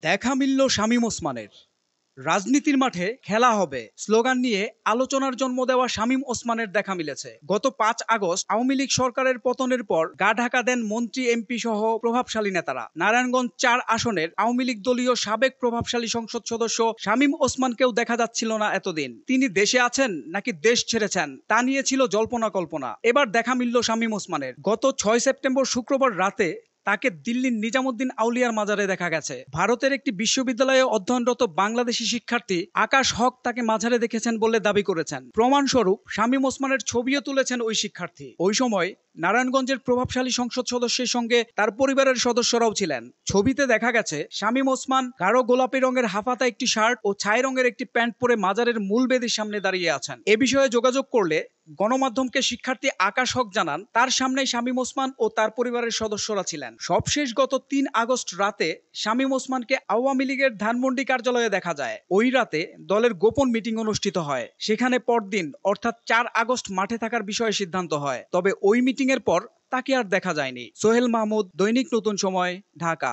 দেখা মিলল শামীম ওসমানের। রাজনীতির মাঠে খেলা হবে স্লোগান নিয়ে আলোচনার জন্ম দেওয়া শামীম ওসমানের দেখা মিলেছে। গত ৫ আগস্ট আওয়ামী লীগ সরকারের পতনের পর গা ঢাকা দেন মন্ত্রী, এমপি সহ প্রভাবশালী নেতারা। নারায়ণগঞ্জ ৪ আসনের আওয়ামী লীগ দলীয় সাবেক প্রভাবশালী সংসদ সদস্য শামীম ওসমানকেও দেখা যাচ্ছিল না এতদিন। তিনি দেশে আছেন নাকি দেশ ছেড়েছেন তা নিয়ে ছিল জল্পনা কল্পনা। এবার দেখা মিলল শামীম ওসমানের। গত ৬ সেপ্টেম্বর শুক্রবার রাতে তাকে দিল্লির নিজামুদ্দিন আউলিয়ার মাজারে দেখা গেছে। ভারতের একটি বিশ্ববিদ্যালয়ে অধ্যয়নরত বাংলাদেশি শিক্ষার্থী আকাশ হক তাকে মাজারে দেখেছেন বলে দাবি করেছেন। প্রমাণস্বরূপ শামীম ওসমানের ছবিও তুলেছেন ওই শিক্ষার্থী। ওই সময় নারায়ণগঞ্জের প্রভাবশালী সংসদ সদস্যের সঙ্গে তার পরিবারের সদস্যরাও ছিলেন। ছবিতে দেখা গেছে শামীম ওসমান গাঢ় গোলাপি রঙের হাফাতা একটি শার্ট ও ছাই রঙের একটি প্যান্ট পরে মাজারের মূল বেদির সামনে দাঁড়িয়ে আছেন। এ বিষয়ে যোগাযোগ করলে গণমাধ্যমকে শিক্ষার্থী আকাশ হক জানান, তার সামনেই শামীম ওসমান ও তার পরিবারের সদস্যরা ছিলেন। সবশেষ গত ৩ আগস্ট রাতে শামীম ওসমানকে আওয়ামী লীগের ধানমন্ডি কার্যালয়ে দেখা যায়। ওই রাতে দলের গোপন মিটিং অনুষ্ঠিত হয়। সেখানে পরদিন অর্থাৎ ৪ আগস্ট মাঠে থাকার বিষয়ে সিদ্ধান্ত হয়। তবে ওই মিটিং এর পর তাকে আর দেখা যায়নি। সোহেল মাহমুদ, দৈনিক নতুন সময়, ঢাকা।